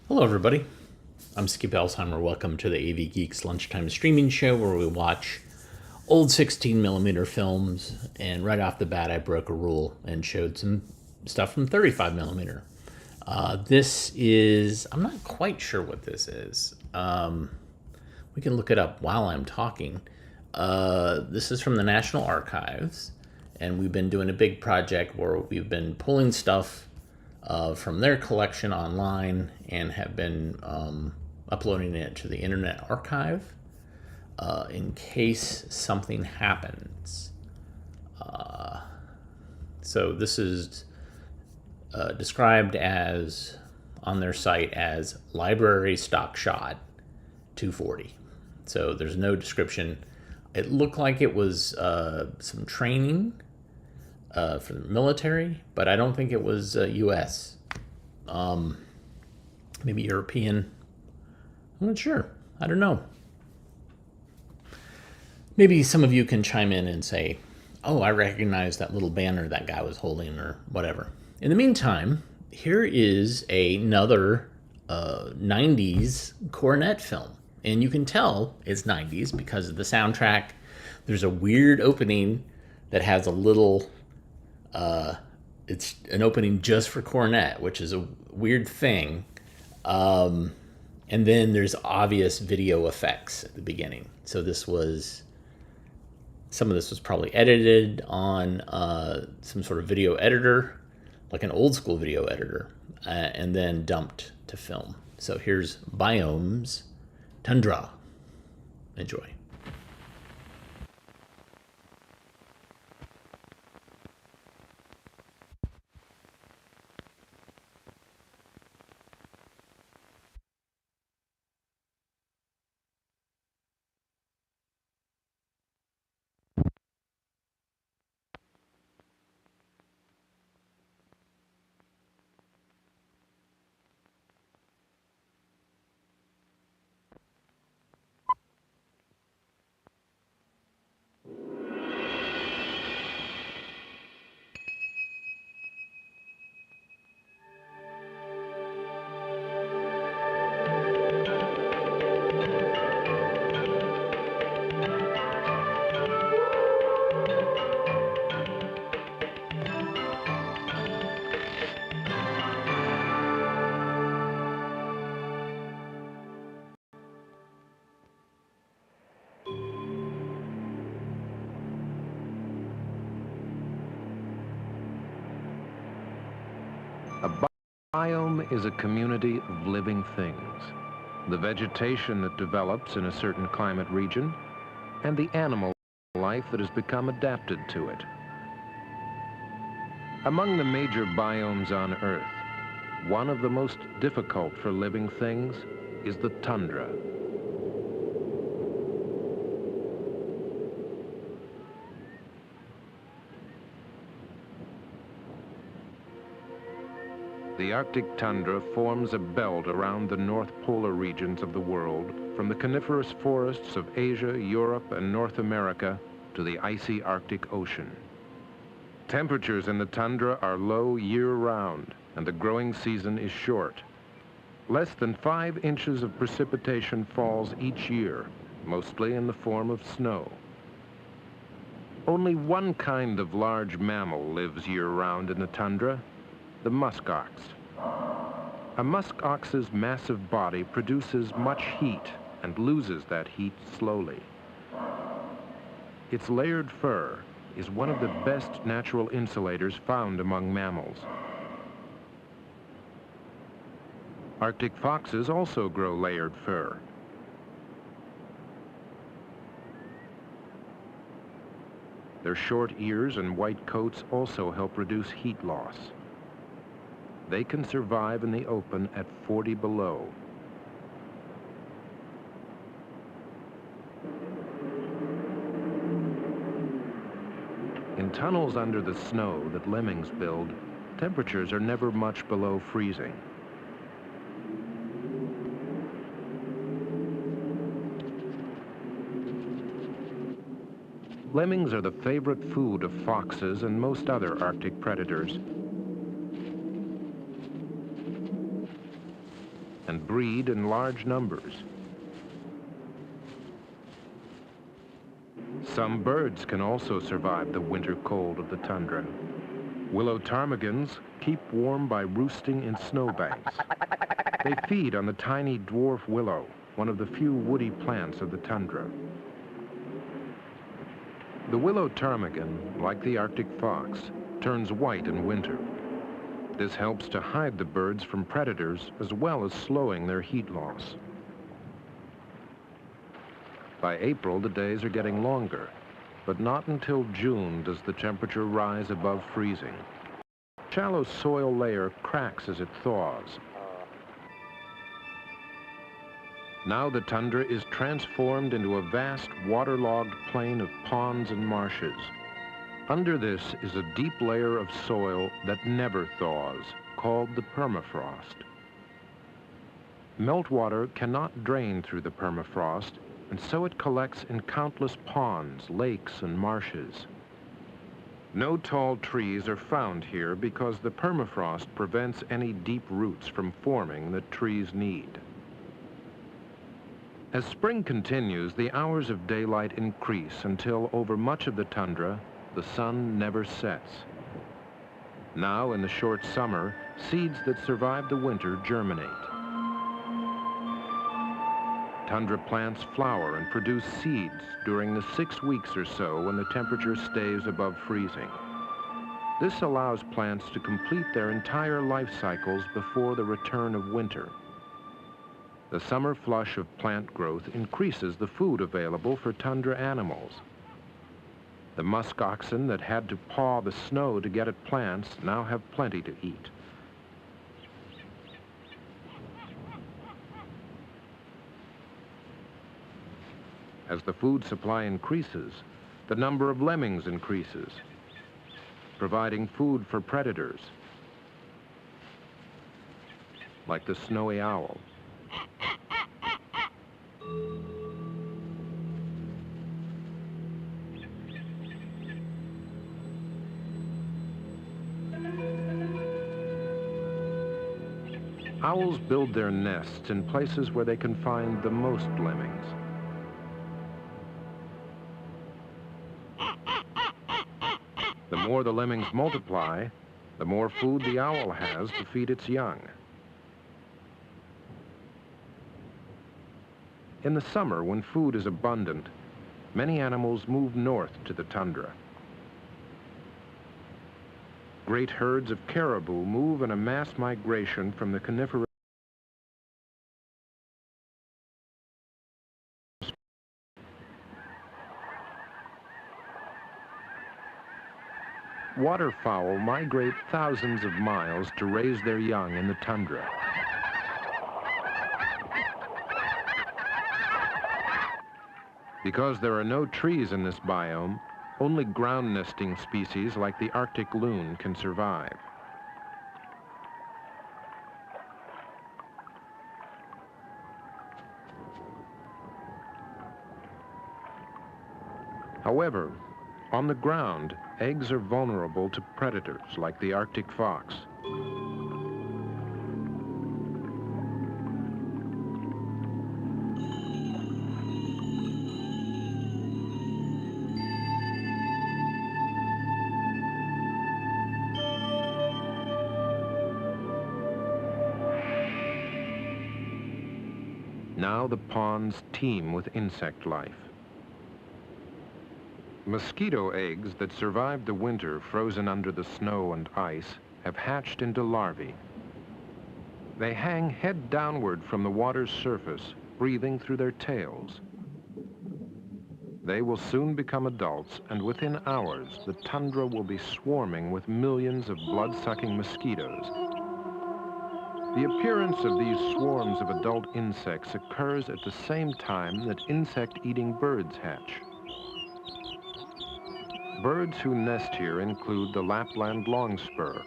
Hello, everybody. I'm Skip Alzheimer. Welcome to the AV Geeks lunchtime streaming show where we watch old 16 millimeter films. And right off the bat, I broke a rule and showed some stuff from 35 millimeter. This is, I'm not quite sure what this is. We can look it up while I'm talking. This is from the National Archives, and we've been doing a big project where we've been pulling stuff from their collection online and have been uploading it to the Internet Archive in case something happens. So this is described as on their site as library stock shot 240. So there's no description. It looked like it was some training for the military, but I don't think it was U.S. Maybe European. I'm not sure. I don't know. Maybe some of you can chime in and say, oh, I recognize that little banner that guy was holding or whatever. In the meantime, here is another 90s cornet film. And you can tell it's 90s because of the soundtrack. There's a weird opening that has a little, it's an opening just for cornet, which is a weird thing. And then there's obvious video effects at the beginning. So some of this was probably edited on some sort of video editor, like an old school video editor, and then dumped to film. So here's Biomes, Tundra. Enjoy. A biome is a community of living things. The vegetation that develops in a certain climate region and the animal life that has become adapted to it. Among the major biomes on Earth, one of the most difficult for living things is the tundra. The Arctic tundra forms a belt around the north polar regions of the world, from the coniferous forests of Asia, Europe, and North America to the icy Arctic Ocean. Temperatures in the tundra are low year-round, and the growing season is short. Less than 5 inches of precipitation falls each year, mostly in the form of snow. Only one kind of large mammal lives year-round in the tundra, the muskox. A muskox's massive body produces much heat and loses that heat slowly. Its layered fur is one of the best natural insulators found among mammals. Arctic foxes also grow layered fur. Their short ears and white coats also help reduce heat loss. They can survive in the open at 40 below. In tunnels under the snow that lemmings build, temperatures are never much below freezing. Lemmings are the favorite food of foxes and most other Arctic predators. and breed in large numbers. Some birds can also survive the winter cold of the tundra. Willow ptarmigans keep warm by roosting in snowbanks. They feed on the tiny dwarf willow, one of the few woody plants of the tundra. The willow ptarmigan, like the Arctic fox, turns white in winter. This helps to hide the birds from predators as well as slowing their heat loss. By April, the days are getting longer, but not until June does the temperature rise above freezing. The shallow soil layer cracks as it thaws. Now the tundra is transformed into a vast waterlogged plain of ponds and marshes. Under this is a deep layer of soil that never thaws, called the permafrost. Meltwater cannot drain through the permafrost, and so it collects in countless ponds, lakes, and marshes. No tall trees are found here because the permafrost prevents any deep roots from forming that trees need. As spring continues, the hours of daylight increase until over much of the tundra, the sun never sets. Now, in the short summer, seeds that survive the winter germinate. Tundra plants flower and produce seeds during the 6 weeks or so when the temperature stays above freezing. This allows plants to complete their entire life cycles before the return of winter. The summer flush of plant growth increases the food available for tundra animals. The musk oxen that had to paw the snow to get at plants now have plenty to eat. As the food supply increases, the number of lemmings increases, providing food for predators, like the snowy owl. Owls build their nests in places where they can find the most lemmings. The more the lemmings multiply, the more food the owl has to feed its young. In the summer, when food is abundant, many animals move north to the tundra. Great herds of caribou move in a mass migration from the coniferous waterfowl migrate thousands of miles to raise their young in the tundra. Because there are no trees in this biome, only ground nesting species like the Arctic loon can survive. However, on the ground, eggs are vulnerable to predators like the Arctic fox. Now the ponds teem with insect life. Mosquito eggs that survived the winter frozen under the snow and ice have hatched into larvae. They hang head downward from the water's surface, breathing through their tails. They will soon become adults, and within hours, the tundra will be swarming with millions of blood-sucking mosquitoes. The appearance of these swarms of adult insects occurs at the same time that insect-eating birds hatch. Birds who nest here include the Lapland longspur.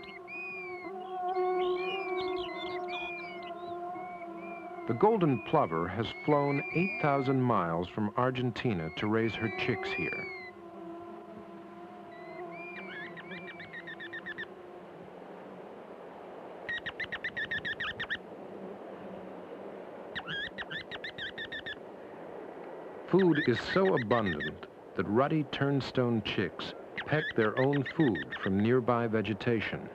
The golden plover has flown 8,000 miles from Argentina to raise her chicks here. Food is so abundant that ruddy turnstone chicks peck their own food from nearby vegetation.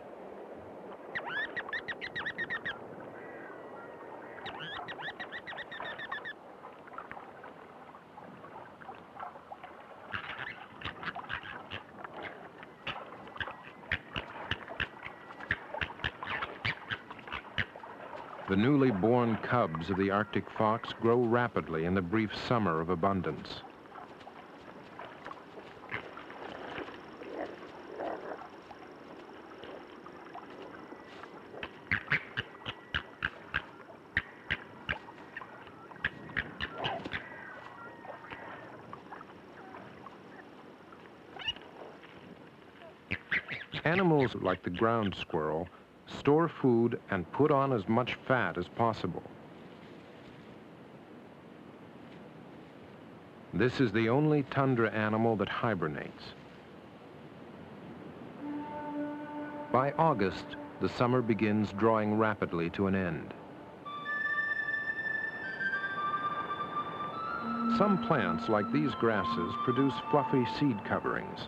The newly born cubs of the Arctic fox grow rapidly in the brief summer of abundance. Animals like the ground squirrel store food and put on as much fat as possible. This is the only tundra animal that hibernates. By August, the summer begins drawing rapidly to an end. Some plants, like these grasses, produce fluffy seed coverings.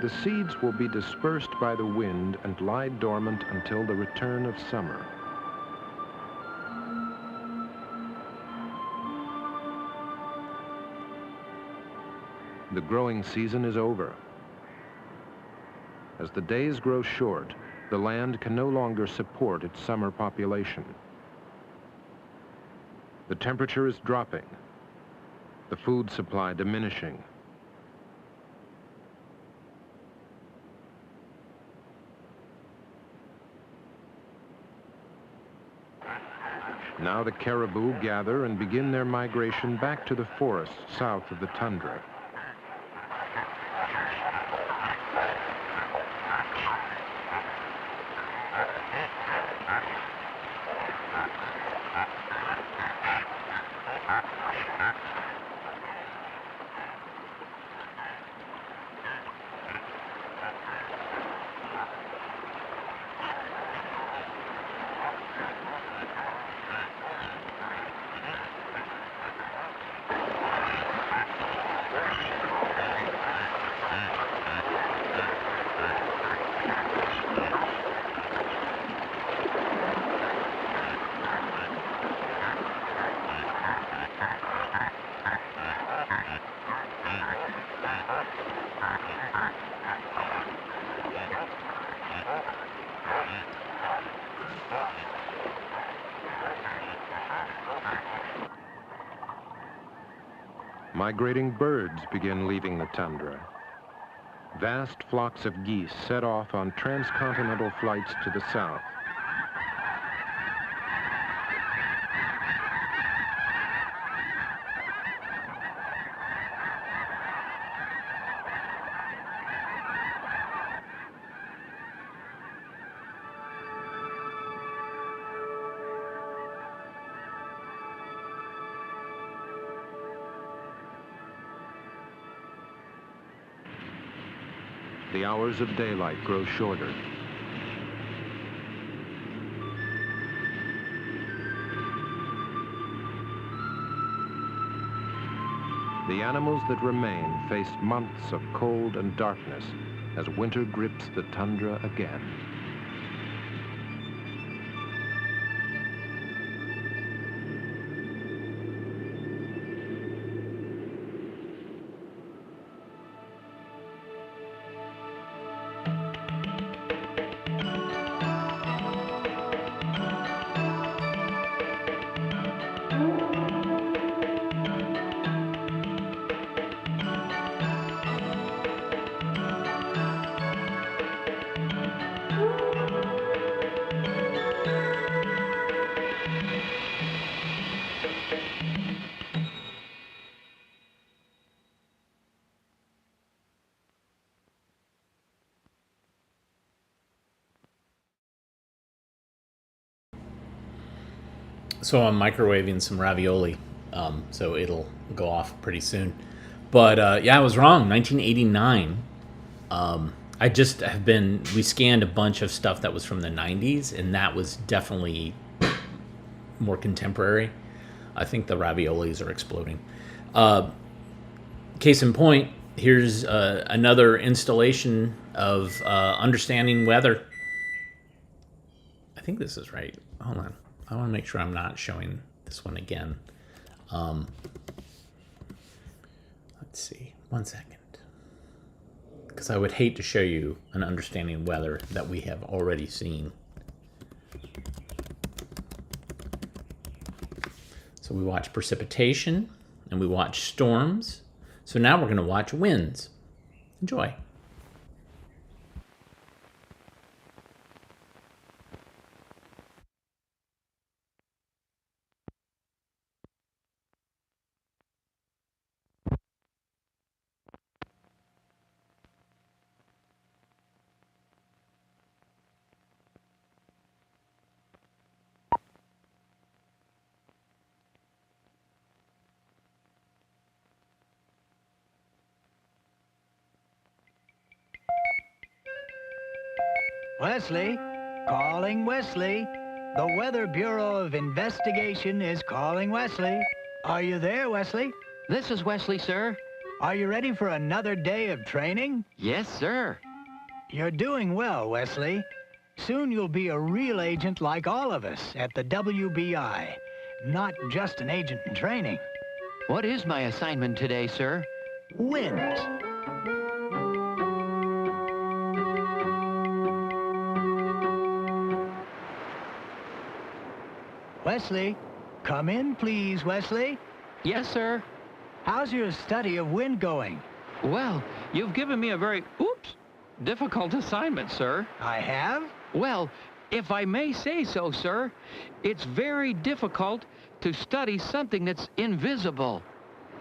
The seeds will be dispersed by the wind and lie dormant until the return of summer. The growing season is over. As the days grow short, the land can no longer support its summer population. The temperature is dropping, the food supply diminishing. Now the caribou gather and begin their migration back to the forests south of the tundra. Migrating birds begin leaving the tundra. Vast flocks of geese set off on transcontinental flights to the south. The hours of daylight grow shorter. The animals that remain face months of cold and darkness as winter grips the tundra again. So I'm microwaving some ravioli, so it'll go off pretty soon. But yeah, I was wrong. 1989. I just have been. We scanned a bunch of stuff that was from the 90s, and that was definitely more contemporary. I think the raviolis are exploding. Case in point, here's another installation of understanding weather. I think this is right. Hold on. I want to make sure I'm not showing this one again. Let's see. 1 second. Because I would hate to show you an understanding weather that we have already seen. So we watch precipitation and we watch storms. So now we're going to watch winds. Enjoy. Wesley, calling Wesley. The Weather Bureau of Investigation is calling Wesley. Are you there, Wesley? This is Wesley, sir. Are you ready for another day of training? Yes, sir. You're doing well, Wesley. Soon you'll be a real agent like all of us at the WBI, not just an agent in training. What is my assignment today, sir? Winds. Wesley, come in, please, Wesley. Yes, sir. How's your study of wind going? Well, you've given me a very, difficult assignment, sir. I have? Well, if I may say so, sir, it's very difficult to study something that's invisible.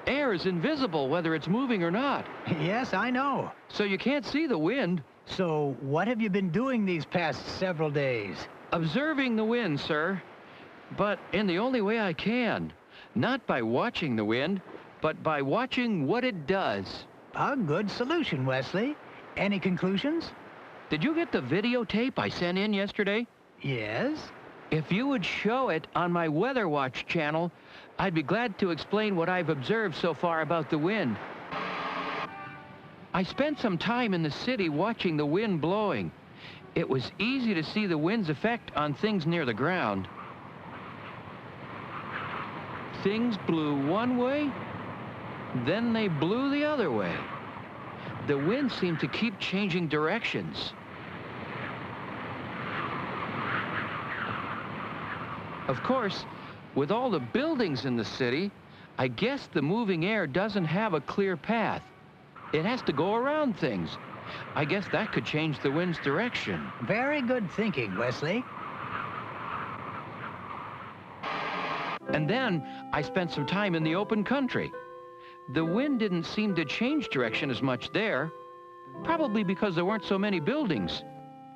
Air is invisible, whether it's moving or not. Yes, I know. So you can't see the wind. So what have you been doing these past several days? Observing the wind, sir. But in the only way I can. Not by watching the wind, but by watching what it does. A good solution, Wesley. Any conclusions? Did you get the videotape I sent in yesterday? Yes. If you would show it on my Weather Watch channel, I'd be glad to explain what I've observed so far about the wind. I spent some time in the city watching the wind blowing. It was easy to see the wind's effect on things near the ground. Things blew one way, then they blew the other way. The wind seemed to keep changing directions. Of course, with all the buildings in the city, I guess the moving air doesn't have a clear path. It has to go around things. I guess that could change the wind's direction. Very good thinking, Wesley. And then I spent some time in the open country. The wind didn't seem to change direction as much there, probably because there weren't so many buildings.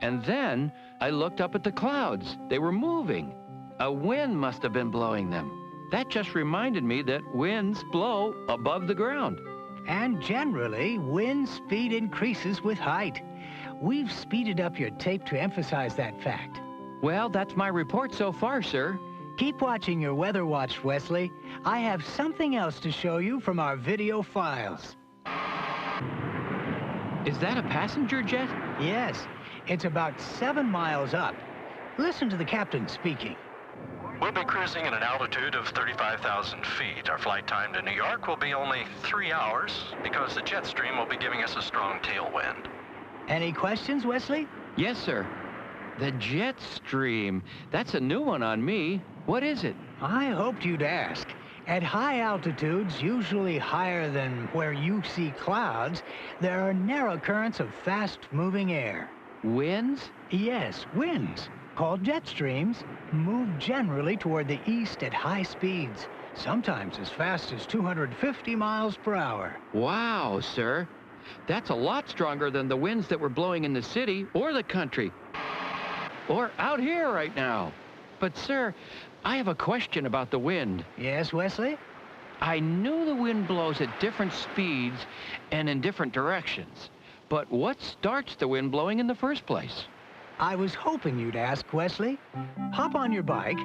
And then I looked up at the clouds. They were moving. A wind must have been blowing them. That just reminded me that winds blow above the ground. And generally, wind speed increases with height. We've speeded up your tape to emphasize that fact. Well, that's my report so far, sir. Keep watching your Weather Watch, Wesley. I have something else to show you from our video files. Is that a passenger jet? Yes, it's about 7 miles up. Listen to the captain speaking. We'll be cruising at an altitude of 35,000 feet. Our flight time to New York will be only 3 hours because the jet stream will be giving us a strong tailwind. Any questions, Wesley? Yes, sir. The jet stream. That's a new one on me. What is it? I hoped you'd ask. At high altitudes, usually higher than where you see clouds, there are narrow currents of fast-moving air. Winds? Yes, winds, called jet streams, move generally toward the east at high speeds, sometimes as fast as 250 miles per hour. Wow, sir. That's a lot stronger than the winds that were blowing in the city or the country. Or out here right now. But, sir, I have a question about the wind. Yes, Wesley? I knew the wind blows at different speeds and in different directions. But what starts the wind blowing in the first place? I was hoping you'd ask, Wesley. Hop on your bike.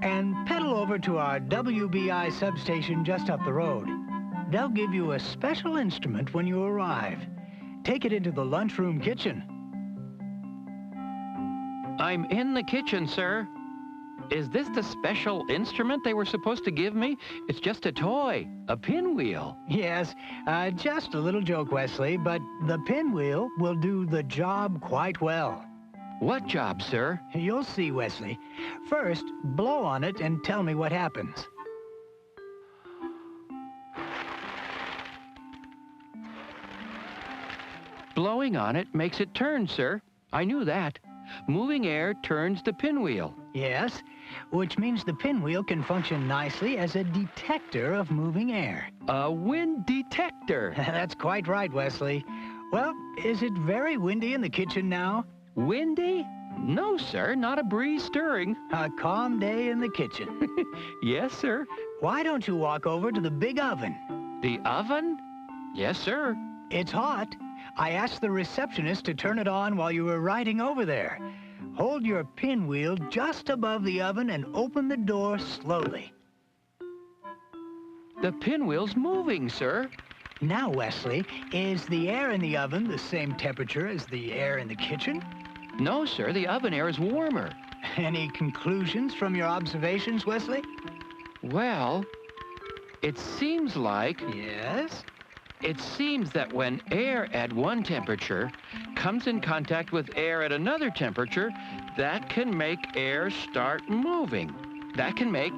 and pedal over to our WBI substation just up the road. They'll give you a special instrument when you arrive. Take it into the lunchroom kitchen. I'm in the kitchen, sir. Is this the special instrument they were supposed to give me? It's just a toy, a pinwheel. Yes, just a little joke, Wesley, but the pinwheel will do the job quite well. What job, sir? You'll see, Wesley. First, blow on it and tell me what happens. Blowing on it makes it turn, sir. I knew that. Moving air turns the pinwheel. Yes, which means the pinwheel can function nicely as a detector of moving air. A wind detector. That's quite right, Wesley. Well, is it very windy in the kitchen now? Windy? No, sir, not a breeze stirring. A calm day in the kitchen. Yes, sir. Why don't you walk over to the big oven? The oven? Yes, sir. It's hot. I asked the receptionist to turn it on while you were riding over there. Hold your pinwheel just above the oven and open the door slowly. The pinwheel's moving, sir. Now, Wesley, is the air in the oven the same temperature as the air in the kitchen? No, sir, the oven air is warmer. Any conclusions from your observations, Wesley? Well, it seems like... Yes? It seems that when air at one temperature comes in contact with air at another temperature, that can make air start moving. That can make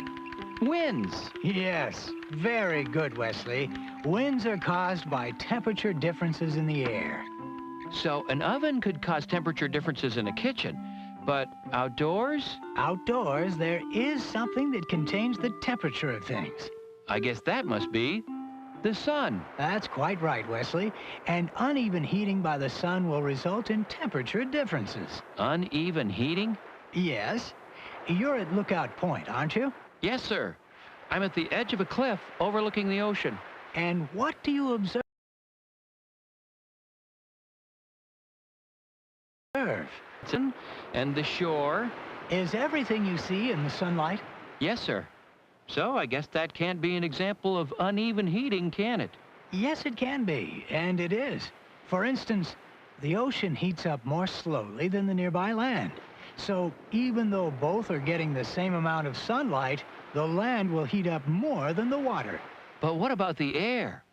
winds. Yes, very good, Wesley. Winds are caused by temperature differences in the air. So an oven could cause temperature differences in a kitchen, but outdoors? Outdoors, there is something that can change the temperature of things. I guess that must be the sun. That's quite right, Wesley. And uneven heating by the sun will result in temperature differences. Uneven heating? Yes. You're at Lookout Point, aren't you? Yes, sir. I'm at the edge of a cliff overlooking the ocean. And what do you observe? And the shore. Is everything you see in the sunlight? Yes, sir. So I guess that can't be an example of uneven heating, can it? Yes, it can be, and it is. For instance, the ocean heats up more slowly than the nearby land. So even though both are getting the same amount of sunlight, the land will heat up more than the water. But what about the air?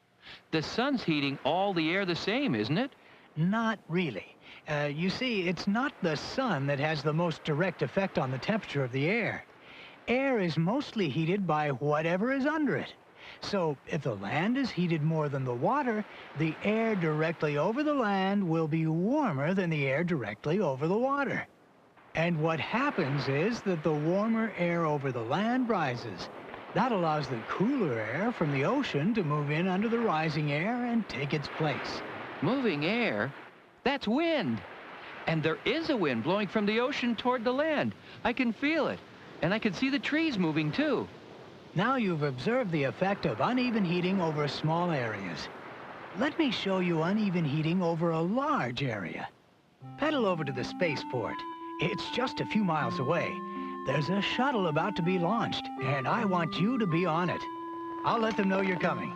The sun's heating all the air the same, isn't it? Not really. You see, it's not the sun that has the most direct effect on the temperature of the air. Air is mostly heated by whatever is under it. So if the land is heated more than the water, the air directly over the land will be warmer than the air directly over the water. And what happens is that the warmer air over the land rises. That allows the cooler air from the ocean to move in under the rising air and take its place. Moving air? That's wind. And there is a wind blowing from the ocean toward the land. I can feel it. And I can see the trees moving, too. Now you've observed the effect of uneven heating over small areas. Let me show you uneven heating over a large area. Pedal over to the spaceport. It's just a few miles away. There's a shuttle about to be launched, and I want you to be on it. I'll let them know you're coming.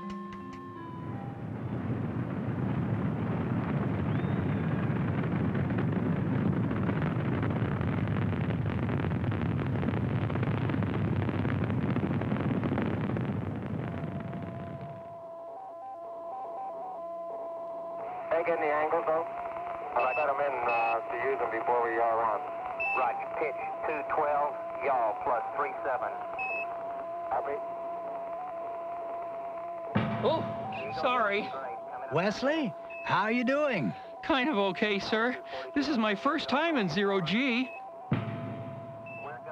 Getting the angles, though? I got them in to use them before we yaw around. Roger. Pitch 212, yaw plus 37. Oh, sorry. Wesley, how are you doing? Kind of okay, sir. This is my first time in zero-G.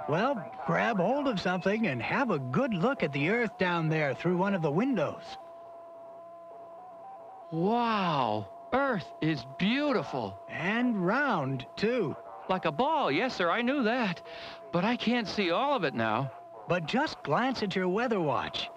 Well, grab hold of something and have a good look at the Earth down there through one of the windows. Wow. Earth is beautiful. And round, too. Like a ball, yes, sir, I knew that. But I can't see all of it now. But just glance at your weather watch.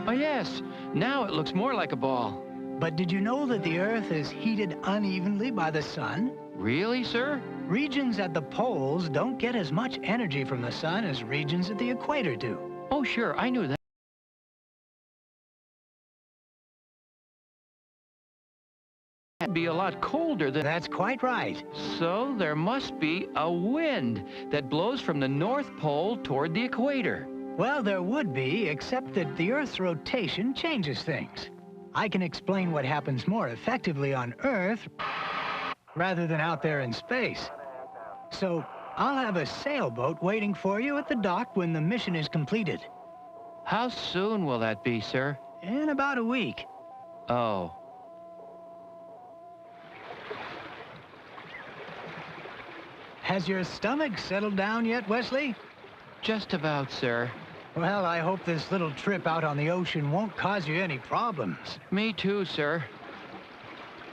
Oh, yes. Now it looks more like a ball. But did you know that the Earth is heated unevenly by the sun? Really, sir? Regions at the poles don't get as much energy from the sun as regions at the equator do. Oh, sure, I knew that. It'd be a lot colder than... That's quite right. So there must be a wind that blows from the North Pole toward the equator. Well, there would be, except that the Earth's rotation changes things. I can explain what happens more effectively on Earth rather than out there in space. So I'll have a sailboat waiting for you at the dock when the mission is completed. How soon will that be, sir? In about a week. Oh. Has your stomach settled down yet, Wesley? Just about, sir. Well, I hope this little trip out on the ocean won't cause you any problems. Me too, sir.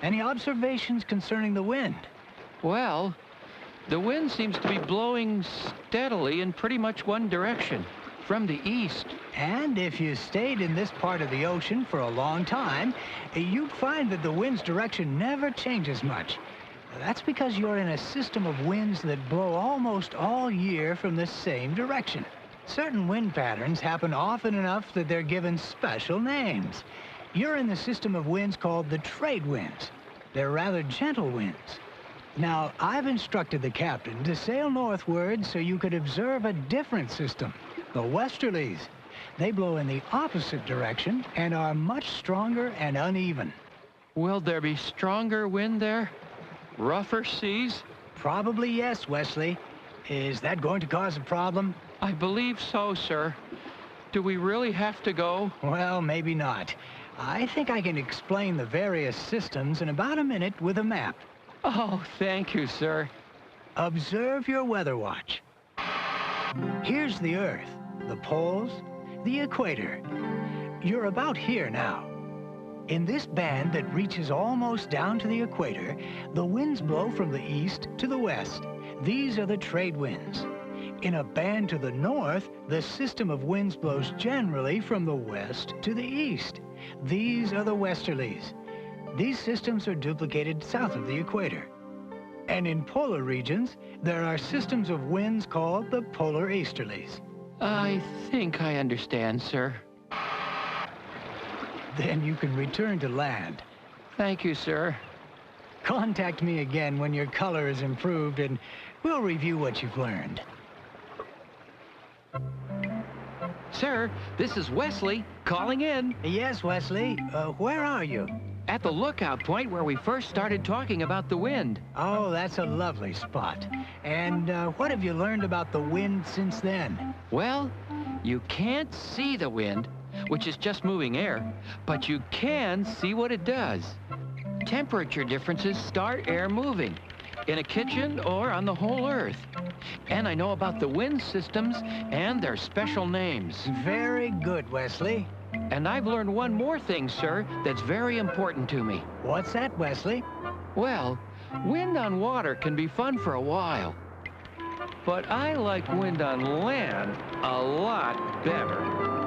Any observations concerning the wind? Well, the wind seems to be blowing steadily in pretty much one direction, from the east. And if you stayed in this part of the ocean for a long time, you'd find that the wind's direction never changes much. That's because you're in a system of winds that blow almost all year from the same direction. Certain wind patterns happen often enough that they're given special names. You're in the system of winds called the trade winds. They're rather gentle winds. Now, I've instructed the captain to sail northward so you could observe a different system, the westerlies. They blow in the opposite direction and are much stronger and uneven. Will there be stronger wind there? Rougher seas? Probably yes, Wesley. Is that going to cause a problem? I believe so, sir. Do we really have to go? Well, maybe not. I think I can explain the various systems in about a minute with a map. Oh, thank you, sir. Observe your weather watch. Here's the Earth, the poles, the equator. You're about here now. In this band that reaches almost down to the equator, the winds blow from the east to the west. These are the trade winds. In a band to the north, the system of winds blows generally from the west to the east. These are the westerlies. These systems are duplicated south of the equator. And in polar regions, there are systems of winds called the polar easterlies. I think I understand, sir. Then you can return to land. Thank you, sir. Contact me again when your color is improved and we'll review what you've learned. Sir, this is Wesley calling in. Yes, Wesley. Where are you? At the lookout point where we first started talking about the wind. Oh, that's a lovely spot. And what have you learned about the wind since then? Well, you can't see the wind, which is just moving air, but you can see what it does. Temperature differences start air moving, in a kitchen or on the whole Earth. And I know about the wind systems and their special names. Very good, Wesley. And I've learned one more thing, sir, that's very important to me. What's that, Wesley? Well, wind on water can be fun for a while. But I like wind on land a lot better.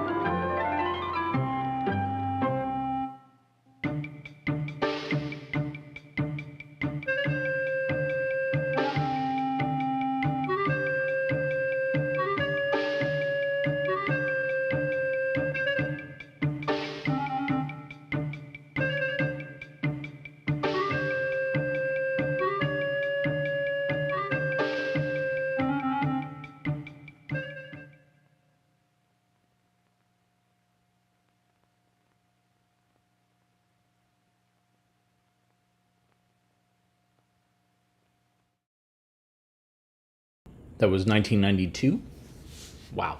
That was 1992. Wow.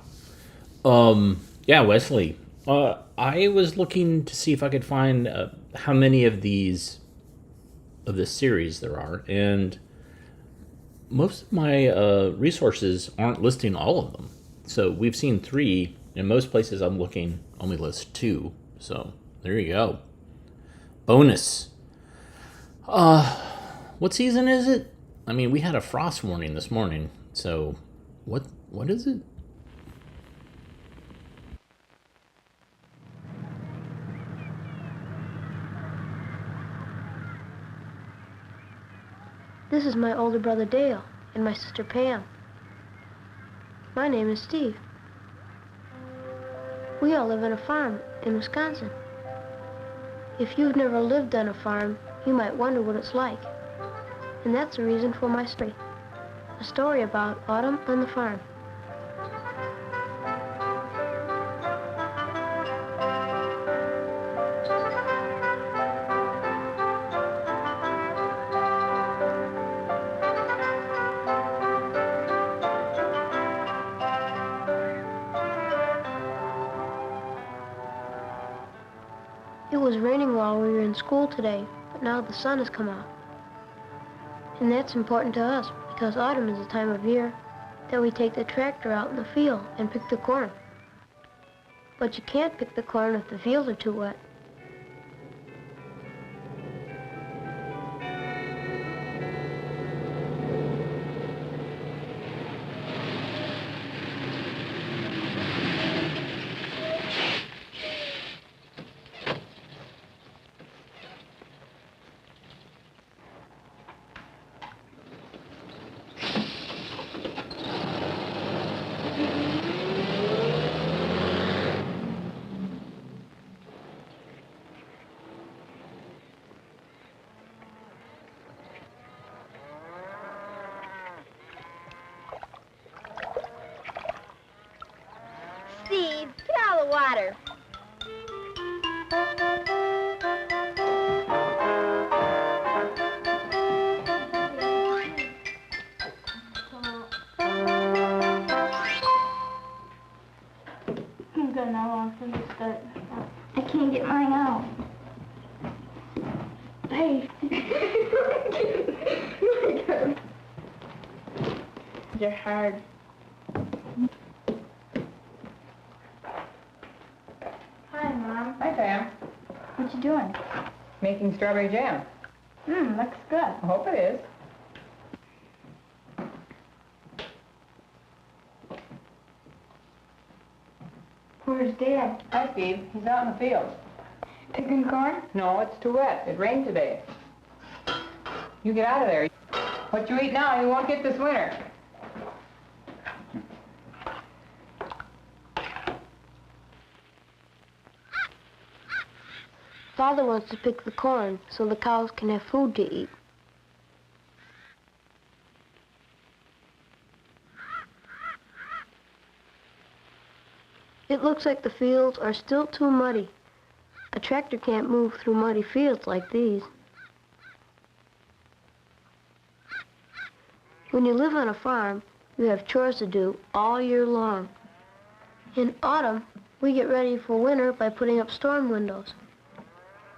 Yeah, Wesley. I was looking to see if I could find how many of these of this series there are, and most of my resources aren't listing all of them. So we've seen 3. In most places I'm looking only list 2. So there you go. Bonus. What season is it? I mean, we had a frost warning this morning. So, what is it? This is my older brother Dale and my sister Pam. My name is Steve. We all live on a farm in Wisconsin. If you've never lived on a farm, you might wonder what it's like. And that's the reason for my story. A story about Autumn on the farm. It was raining while we were in school today, but now the sun has come out. And that's important to us because autumn is the time of year that we take the tractor out in the field and pick the corn. But you can't pick the corn if the fields are too wet. Steve, get out of the water. I'm good now, I'm just that I can't get mine out. Hey. They're hard. Hi, Mom. Hi, Pam. What you doing? Making strawberry jam. Looks good. I hope it is. Where's Dad? Hi, Steve. He's out in the field. Picking corn? No, it's too wet. It rained today. You get out of there. What you eat now, you won't get this winter. Father wants to pick the corn so the cows can have food to eat. It looks like the fields are still too muddy. A tractor can't move through muddy fields like these. When you live on a farm, you have chores to do all year long. In autumn, we get ready for winter by putting up storm windows.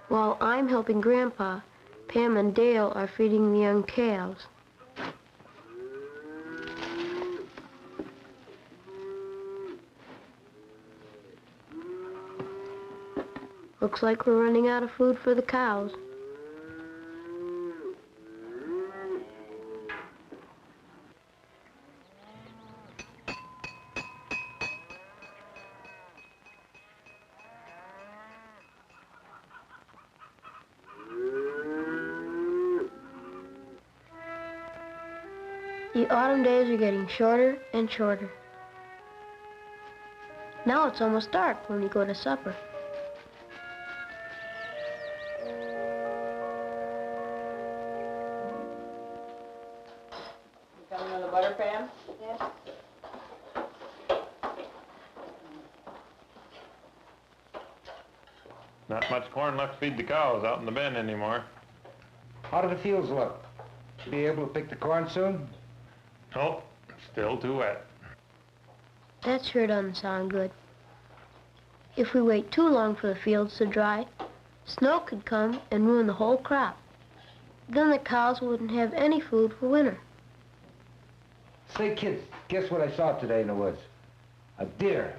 While I'm helping Grandpa, Pam and Dale are feeding the young calves. Looks like we're running out of food for the cows. The autumn days are getting shorter and shorter. Now it's almost dark when we go to supper. You coming with the butter, Pam? Yes. Not much corn left to feed the cows out in the bend anymore. How do the fields look? Be able to pick the corn soon? Nope, still too wet. That sure doesn't sound good. If we wait too long for the fields to dry, snow could come and ruin the whole crop. Then the cows wouldn't have any food for winter. Say, kids, guess what I saw today in the woods? A deer.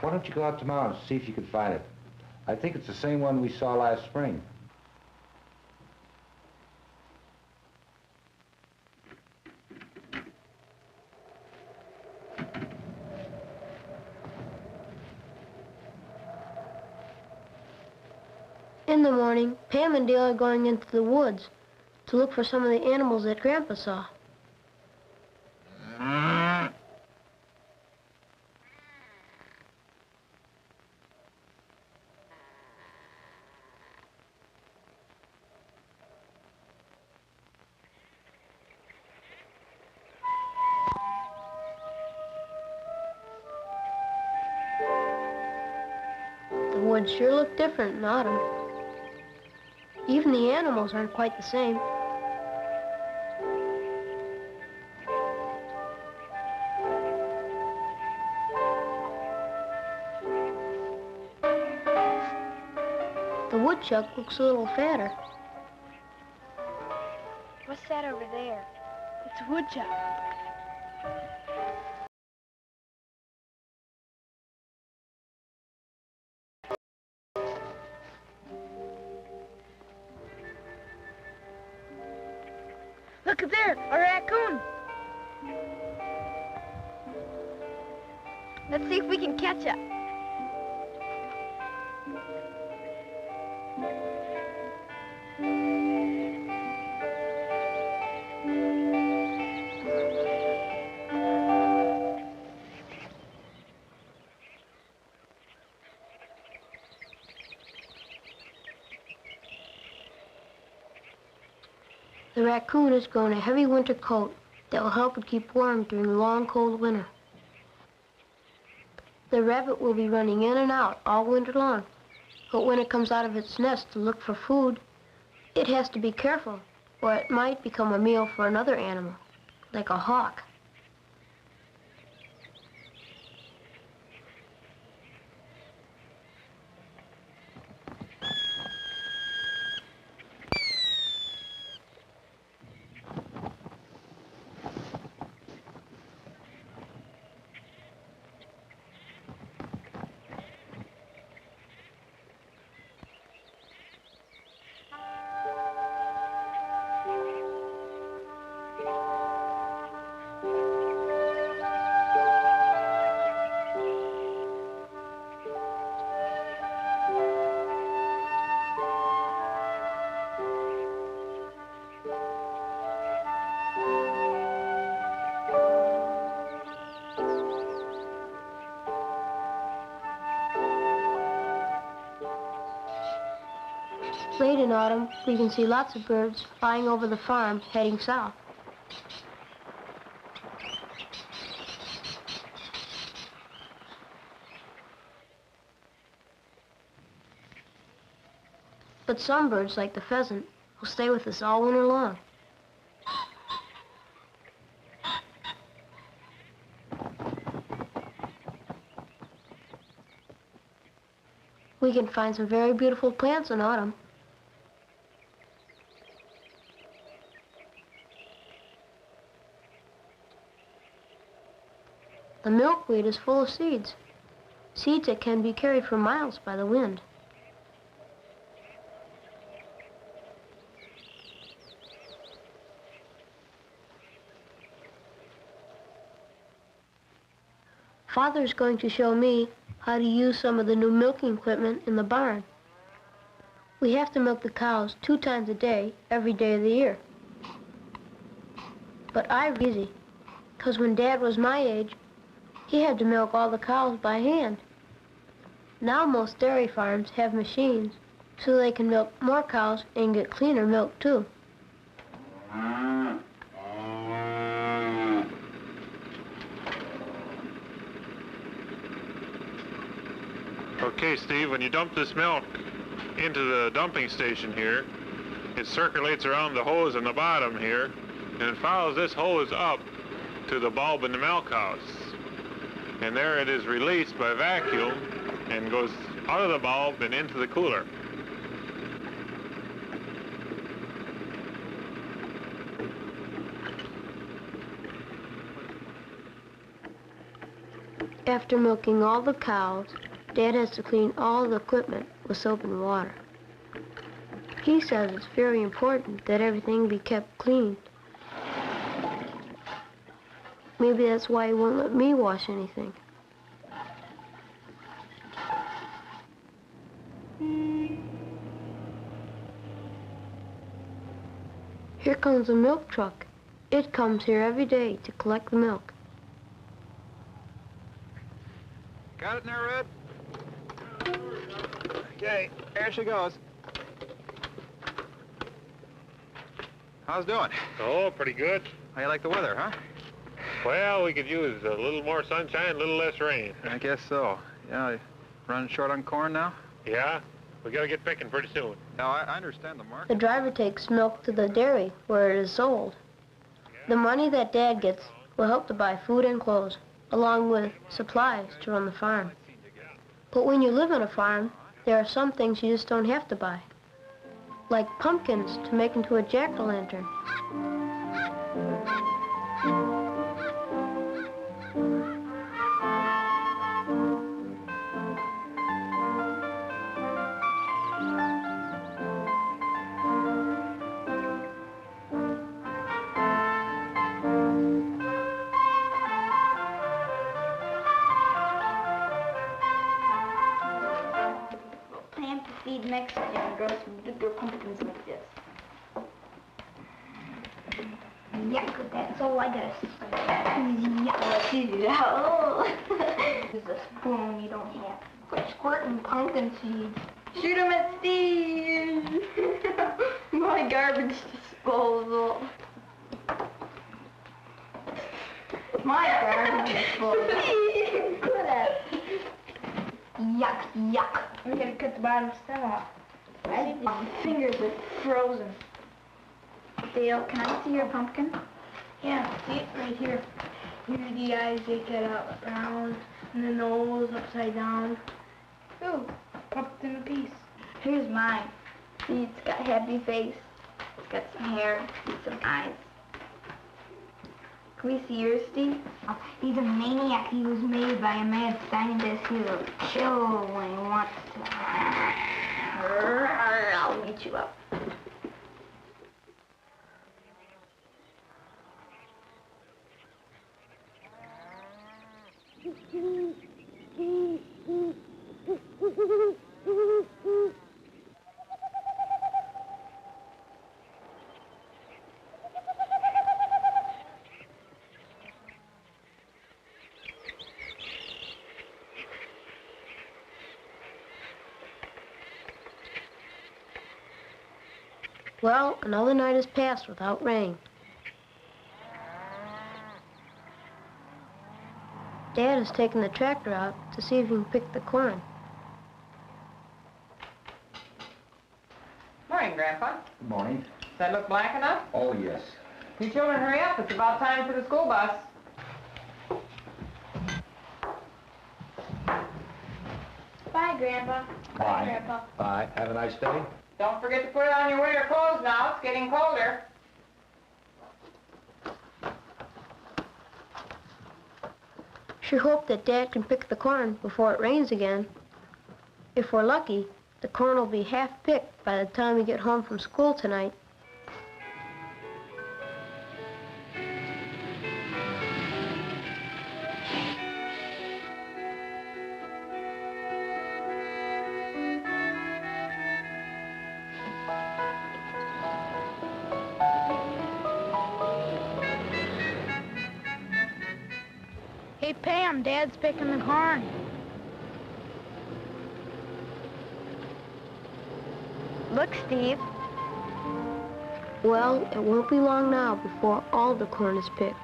Why don't you go out tomorrow and see if you can find it? I think it's the same one we saw last spring. In the morning, Pam and Dale are going into the woods to look for some of the animals that Grandpa saw. The woods sure look different in autumn. Even the animals aren't quite the same. The woodchuck looks a little fatter. What's that over there? It's a woodchuck. Look at there, a raccoon. Let's see if we can catch it. The raccoon has grown a heavy winter coat that will help it keep warm during the long, cold winter. The rabbit will be running in and out all winter long, but when it comes out of its nest to look for food, it has to be careful, or it might become a meal for another animal, like a hawk. Late in autumn, we can see lots of birds flying over the farm heading south. But some birds, like the pheasant, will stay with us all winter long. We can find some very beautiful plants in autumn. The milkweed is full of seeds, seeds that can be carried for miles by the wind. Father is going to show me how to use some of the new milking equipment in the barn. We have to milk the cows 2 times a day, every day of the year. But I'm easy, because when Dad was my age, he had to milk all the cows by hand. Now most dairy farms have machines, so they can milk more cows and get cleaner milk too. Okay, Steve, when you dump this milk into the dumping station here, it circulates around the hose on the bottom here, and it follows this hose up to the bulb in the milk house. And there it is released by vacuum and goes out of the bulb and into the cooler. After milking all the cows, Dad has to clean all the equipment with soap and water. He says it's very important that everything be kept clean. Maybe that's why he won't let me wash anything. comes a milk truck. It comes here every day to collect the milk. Got it now, Red? Okay, there she goes. How's it doing? Oh, pretty good. How you like the weather, huh? Well, we could use a little more sunshine, a little less rain. I guess so. Yeah, running short on corn now? Yeah, we gotta get picking pretty soon. Now, I understand the The market. driver takes milk to the dairy where it is sold. The money that Dad gets will help to buy food and clothes, along with supplies to run the farm. But when you live on a farm, there are some things you just don't have to buy, like pumpkins to make into a jack-o'-lantern. Plan to feed Mexican and grow some bigger pumpkins like this. Yuck, that's all I gotta say. Yuck, let's eat it out. There's a spoon you don't have. Quit squirting pumpkin seeds. Shoot him at Steve! My garbage disposal. My garbage disposal. Quit it. Yuck, yuck. I'm gonna cut the bottom stem off. My fingers are frozen. Dale, can I see your pumpkin? Yeah, see it right here. Here are the eyes, they get up round, and the nose upside down. Ooh, popped in a piece. Here's mine. See, it's got a happy face. It's got some hair and some eyes. Can we see yours, Steve? He's a maniac. He was made by a mad scientist. He's a chill when he wants to. I'll meet you up. Well, another night has passed without rain. Dad has taken the tractor out to see if he can pick the corn. Morning, Grandpa. Good morning. Does that look black enough? Oh, yes. You children hurry up. It's about time for the school bus. Bye, Grandpa. Bye. Grandpa. Bye. Have a nice day. Don't forget to put on your winter clothes now. It's getting colder. Sure hope that Dad can pick the corn before it rains again. If we're lucky, the corn will be half picked by the time we get home from school tonight. Hey, Pam, Dad's picking the corn. Look, Steve. Well, it won't be long now before all the corn is picked.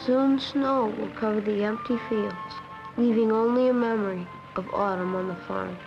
Soon snow will cover the empty fields, leaving only a memory of autumn on the farm.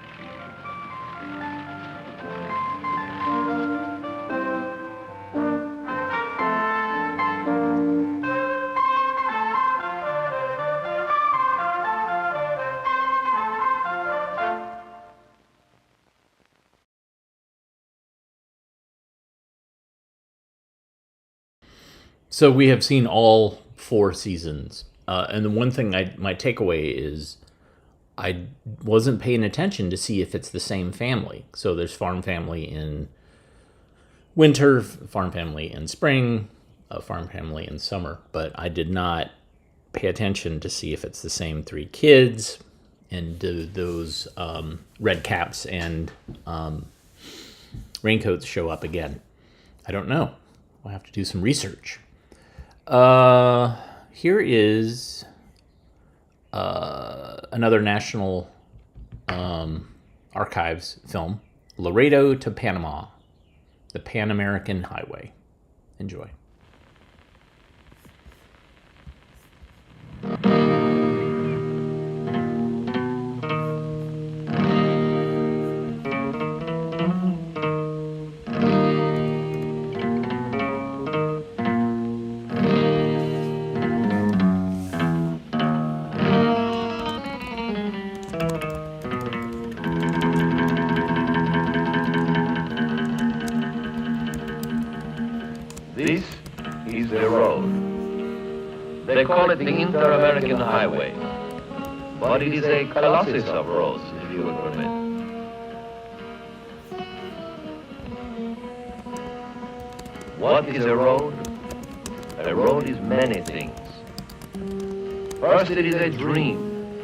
So we have seen all 4 seasons. And the one thing my takeaway is I wasn't paying attention to see if it's the same family. So there's farm family in winter, farm family in spring, farm family in summer. But I did not pay attention to see if it's the same 3 kids and do those red caps and raincoats show up again. I don't know. We'll have to do some research. Here is another National Archives film, Laredo to Panama, the Pan American Highway. Enjoy. This is the road. They call it the Inter-American Highway, but it is a colossus of roads, if you will permit. What is a road? A road is many things. First, it is a dream,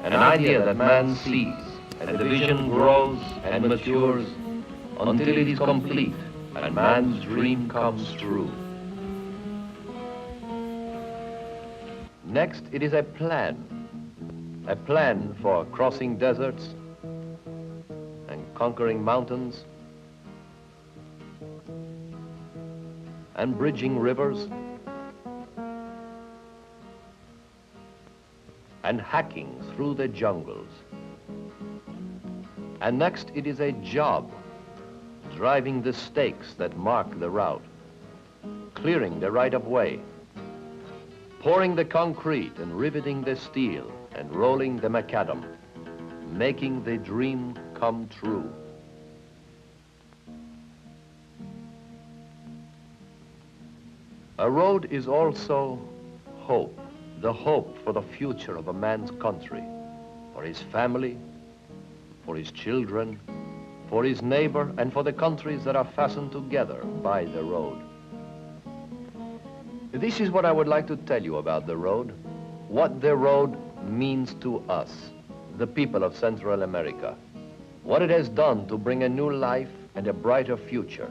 an idea that man sees, and the vision grows and matures until it is complete and man's dream comes true. Next, it is a plan for crossing deserts and conquering mountains and bridging rivers and hacking through the jungles. And next, it is a job, driving the stakes that mark the route, clearing the right-of-way, pouring the concrete and riveting the steel and rolling the macadam, making the dream come true. A road is also hope, the hope for the future of a man's country, for his family, for his children, for his neighbor, and for the countries that are fastened together by the road. This is what I would like to tell you about the road, what the road means to us, the people of Central America, what it has done to bring a new life and a brighter future,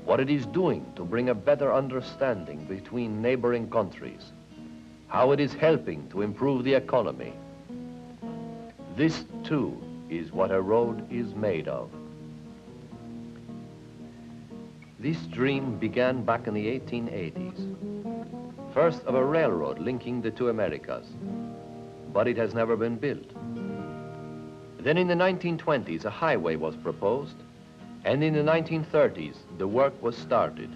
what it is doing to bring a better understanding between neighboring countries, how it is helping to improve the economy. This, too, is what a road is made of. This dream began back in the 1880s. First of a railroad linking the two Americas, but it has never been built. Then in the 1920s, a highway was proposed, and in the 1930s, the work was started.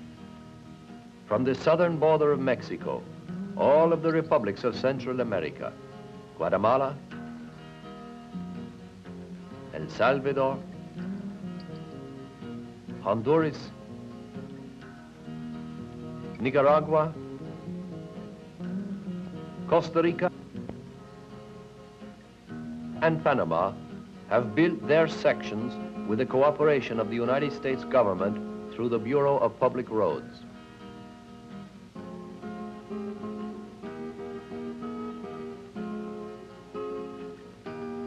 From the southern border of Mexico, all of the republics of Central America, Guatemala, El Salvador, Honduras, Nicaragua, Costa Rica, and Panama have built their sections with the cooperation of the United States government through the Bureau of Public Roads.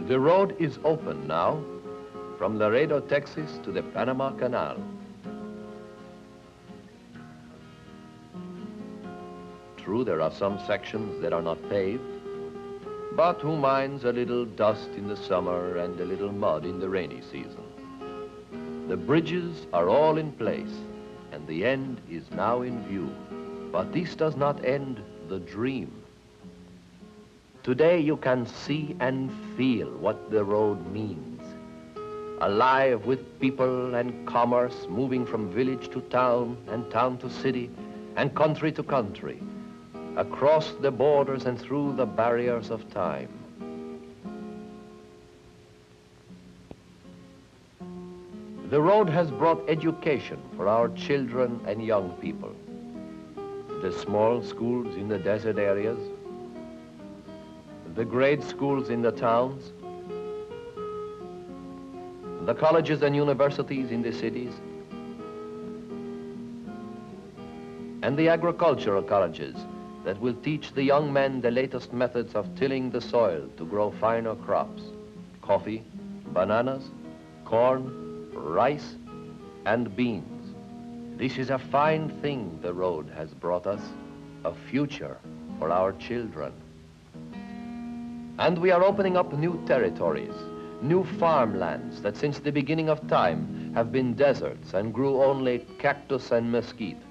The road is open now from Laredo, Texas to the Panama Canal. True, there are some sections that are not paved, but who minds a little dust in the summer and a little mud in the rainy season? The bridges are all in place, and the end is now in view. But this does not end the dream. Today you can see and feel what the road means. Alive with people and commerce moving from village to town and town to city and country to country, across the borders and through the barriers of time. The road has brought education for our children and young people. The small schools in the desert areas, the grade schools in the towns, the colleges and universities in the cities, and the agricultural colleges that will teach the young men the latest methods of tilling the soil to grow finer crops, coffee, bananas, corn, rice, and beans. This is a fine thing the road has brought us, a future for our children. And we are opening up new territories, new farmlands that since the beginning of time have been deserts and grew only cactus and mesquite.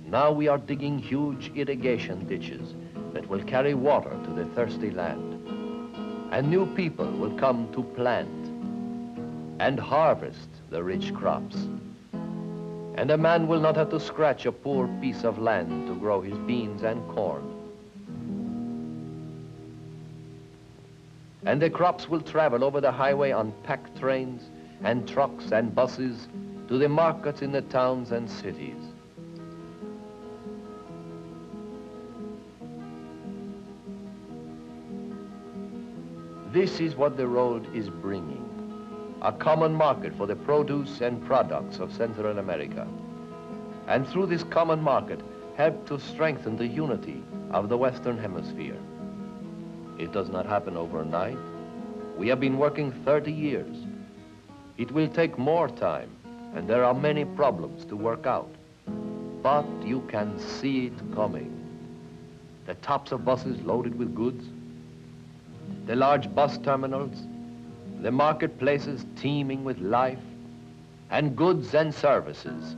Now we are digging huge irrigation ditches that will carry water to the thirsty land. And new people will come to plant and harvest the rich crops. And a man will not have to scratch a poor piece of land to grow his beans and corn. And the crops will travel over the highway on pack trains and trucks and buses to the markets in the towns and cities. This is what the road is bringing, a common market for the produce and products of Central America. And through this common market, help to strengthen the unity of the Western Hemisphere. It does not happen overnight. We have been working 30 years. It will take more time, and there are many problems to work out. But you can see it coming. The tops of buses loaded with goods, the large bus terminals, the marketplaces teeming with life, and goods and services,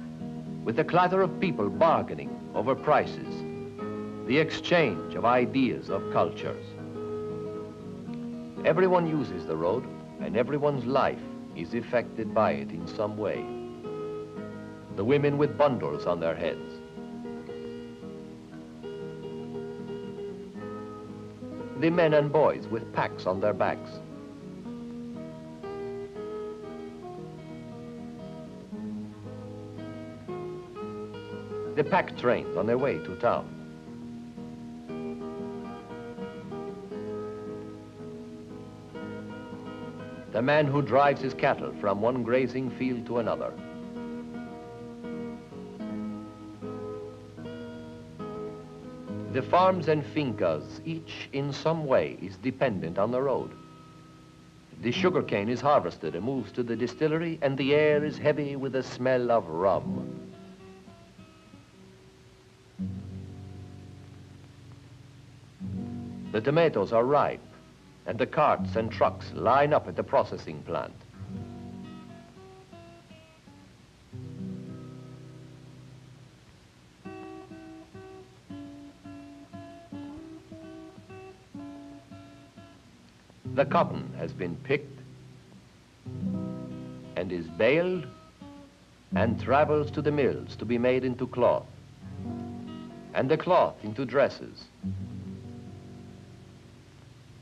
with the clatter of people bargaining over prices, the exchange of ideas, of cultures. Everyone uses the road, and everyone's life is affected by it in some way. The women with bundles on their heads, the men and boys with packs on their backs, the pack trains on their way to town, the man who drives his cattle from one grazing field to another, the farms and fincas, each in some way is dependent on the road. The sugarcane is harvested and moves to the distillery, and the air is heavy with the smell of rum. The tomatoes are ripe, and the carts and trucks line up at the processing plant. The cotton has been picked and is baled and travels to the mills to be made into cloth, and the cloth into dresses.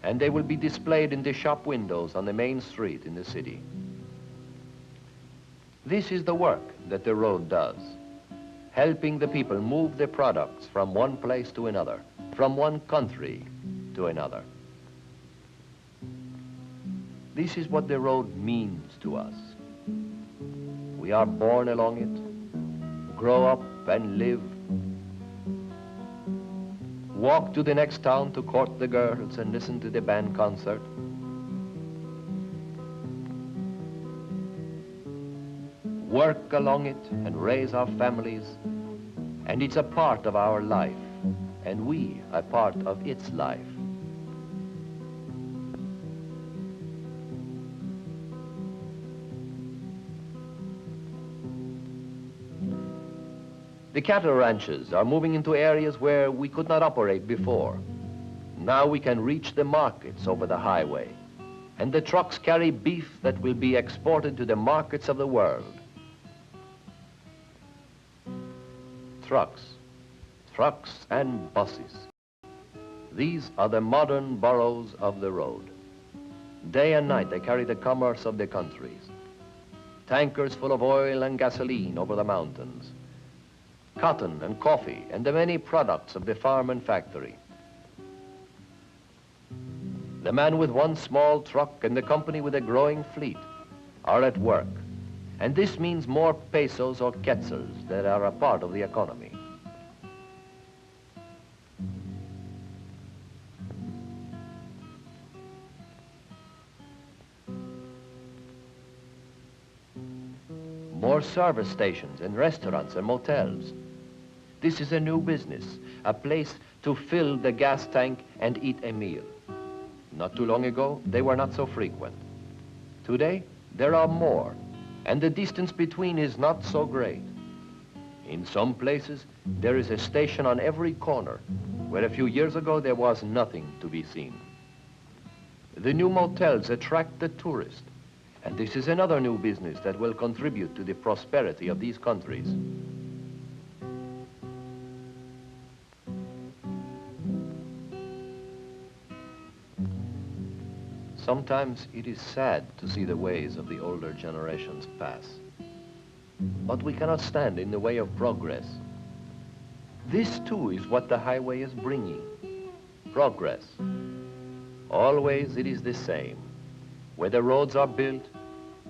And they will be displayed in the shop windows on the main street in the city. This is the work that the road does, helping the people move their products from one place to another, from one country to another. This is what the road means to us. We are born along it, grow up and live, walk to the next town to court the girls and listen to the band concert, work along it and raise our families, and it's a part of our life, and we are part of its life. The cattle ranches are moving into areas where we could not operate before. Now we can reach the markets over the highway, and the trucks carry beef that will be exported to the markets of the world. Trucks and buses. These are the modern boroughs of the road. Day and night they carry the commerce of the countries. Tankers full of oil and gasoline over the mountains, cotton and coffee, and the many products of the farm and factory. The man with one small truck and the company with a growing fleet are at work, and this means more pesos or quetzals that are a part of the economy. service stations and restaurants and motels. This is a new business, a place to fill the gas tank and eat a meal. Not too long ago, they were not so frequent. Today, there are more, and the distance between is not so great. In some places, there is a station on every corner, where a few years ago there was nothing to be seen. The new motels attract the tourist, and this is another new business that will contribute to the prosperity of these countries. Sometimes it is sad to see the ways of the older generations pass. But we cannot stand in the way of progress. This too is what the highway is bringing. Progress. Always it is the same. Where the roads are built,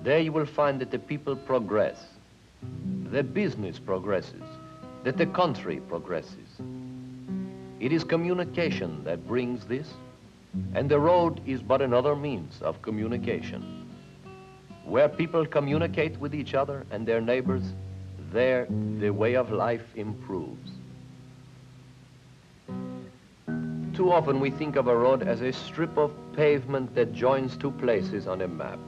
there you will find that the people progress. The business progresses, that the country progresses. It is communication that brings this, and the road is but another means of communication. Where people communicate with each other and their neighbors, there the way of life improves. Too often we think of a road as a strip of pavement that joins two places on a map.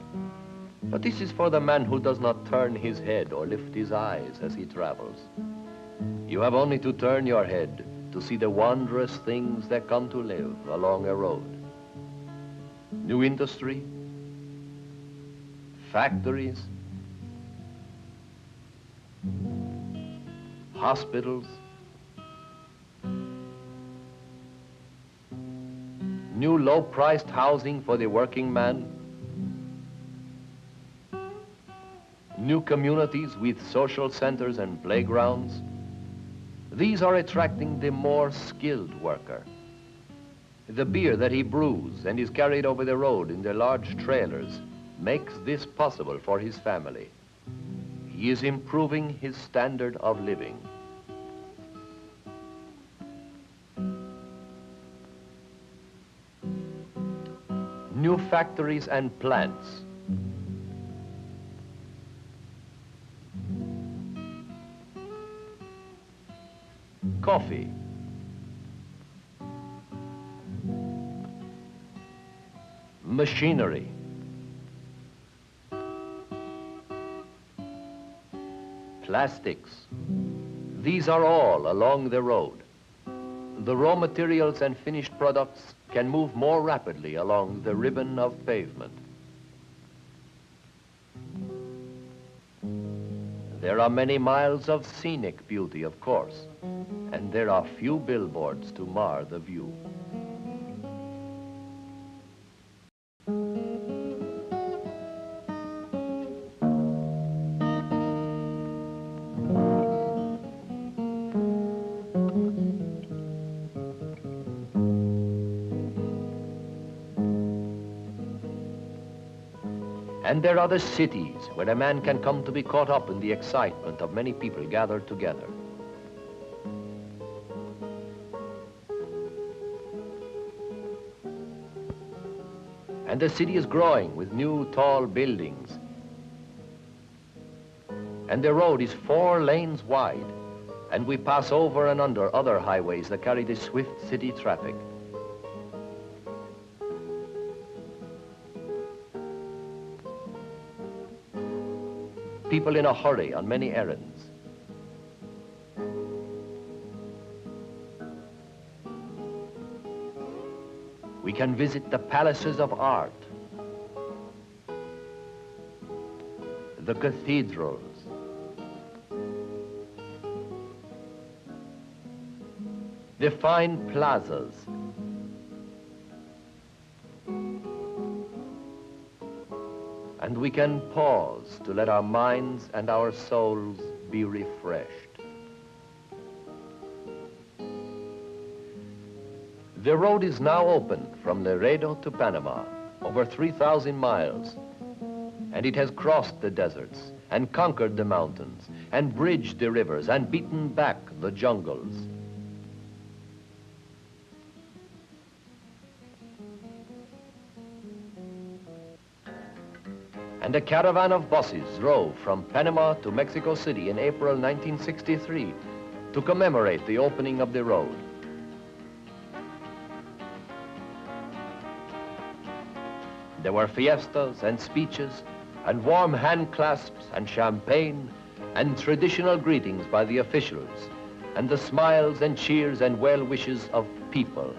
But this is for the man who does not turn his head or lift his eyes as he travels. You have only to turn your head to see the wondrous things that come to live along a road. New industry, factories, hospitals, new low-priced housing for the working man, new communities with social centers and playgrounds. These are attracting the more skilled worker. The beer that he brews and is carried over the road in their large trailers makes this possible for his family. He is improving his standard of living. New factories and plants. Coffee. Machinery. Plastics. These are all along the road. The raw materials and finished products can move more rapidly along the ribbon of pavement. There are many miles of scenic beauty, of course, and there are few billboards to mar the view. And there are the cities where a man can come to be caught up in the excitement of many people gathered together. And the city is growing with new tall buildings. And the road is 4 lanes wide, and we pass over and under other highways that carry the swift city traffic. People in a hurry on many errands. We can visit the palaces of art, the cathedrals, the fine plazas, and we can pause to let our minds and our souls be refreshed. The road is now open from Laredo to Panama, over 3,000 miles, and it has crossed the deserts and conquered the mountains and bridged the rivers and beaten back the jungles. and a caravan of buses drove from Panama to Mexico City in April 1963 to commemorate the opening of the road. There were fiestas and speeches and warm hand clasps and champagne and traditional greetings by the officials and the smiles and cheers and well wishes of people.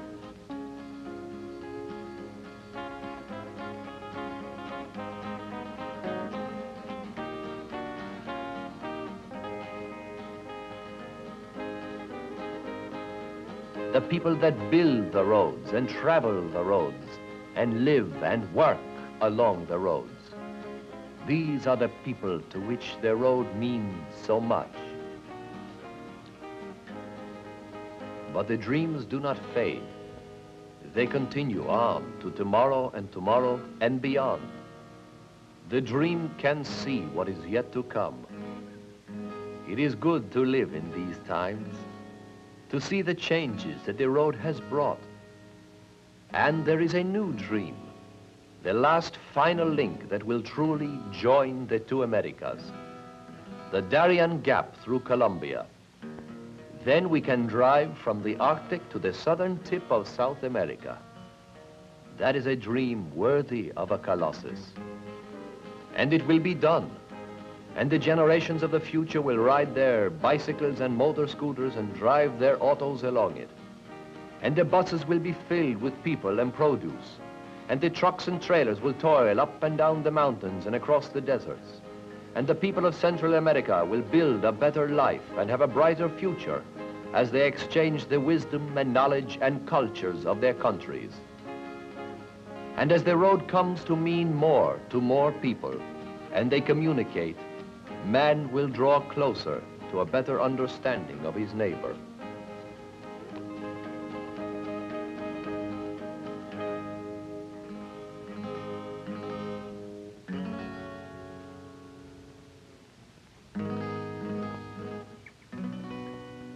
The people that build the roads and travel the roads and live and work along the roads. These are the people to which the road means so much. But the dreams do not fade. They continue on to tomorrow and beyond. The dream can see what is yet to come. It is good to live in these times, to see the changes that the road has brought. And there is a new dream, the last final link that will truly join the two Americas, the Darien Gap through Colombia. Then we can drive from the Arctic to the southern tip of South America. That is a dream worthy of a colossus. And it will be done. And the generations of the future will ride their bicycles and motor scooters and drive their autos along it. And the buses will be filled with people and produce. And the trucks and trailers will toil up and down the mountains and across the deserts. And the people of Central America will build a better life and have a brighter future as they exchange the wisdom and knowledge and cultures of their countries. And as the road comes to mean more to more people, and they communicate, man will draw closer to a better understanding of his neighbor.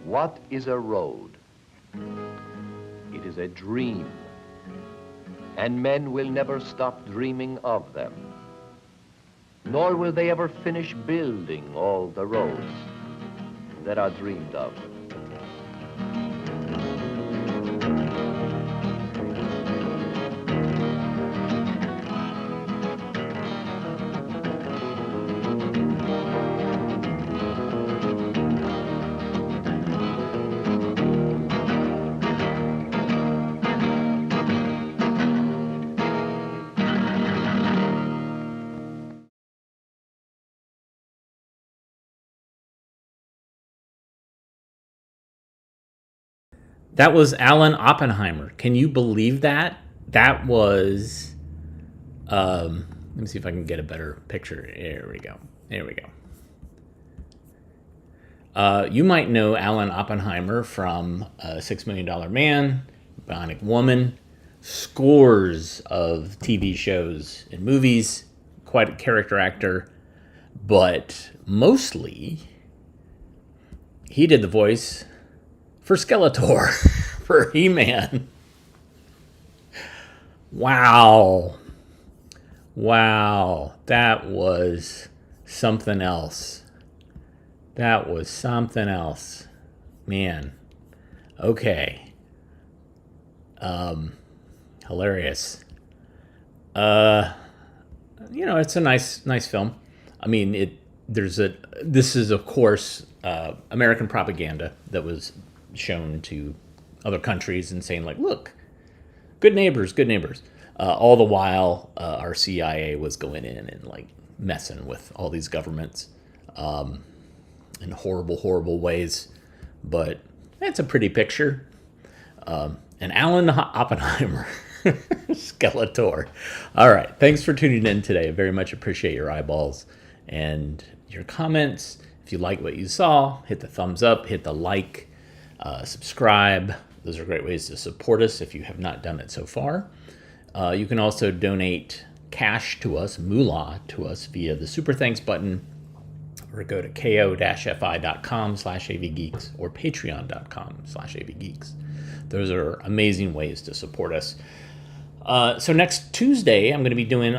What is a road? It is a dream, and men will never stop dreaming of them. Nor will they ever finish building all the roads that are dreamed of. That was Alan Oppenheimer. Can you believe that? That was, let me see if I can get a better picture. There we go. There we go. You might know Alan Oppenheimer from $6 Million Man, Bionic Woman, scores of TV shows and movies, quite a character actor, but mostly he did the voice for Skeletor, for He-Man. Wow. Wow. That was something else. That was something else. Man. Okay. Hilarious. It's a nice film. I mean, this is of course American propaganda that was shown to other countries and saying, like, look, good neighbors. All the while, our CIA was going in and like messing with all these governments in horrible ways. But it's a pretty picture. And Alan Oppenheimer, Skeletor. All right, thanks for tuning in today. I very much appreciate your eyeballs and your comments. If you like what you saw, hit the thumbs up, hit the like. Subscribe. Those are great ways to support us if you have not done it so far. You can also donate cash to us, moolah to us, via the Super Thanks button, or go to ko-fi.com/avgeeks or patreon.com/avgeeks. Those are amazing ways to support us. So next Tuesday, I'm going to be doing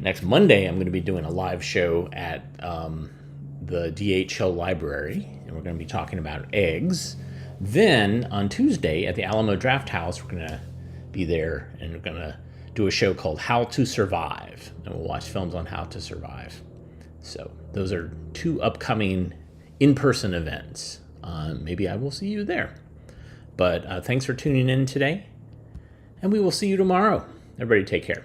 next Monday, I'm going to be doing a live show at the DHL library, and we're going to be talking about eggs. Then on Tuesday at the Alamo Draft House, we're going to be there, and we're going to do a show called How to Survive, and we'll watch films on how to survive. So those are 2 upcoming in-person events. Maybe I will see you there. But thanks for tuning in today, and we will see you tomorrow. Everybody take care.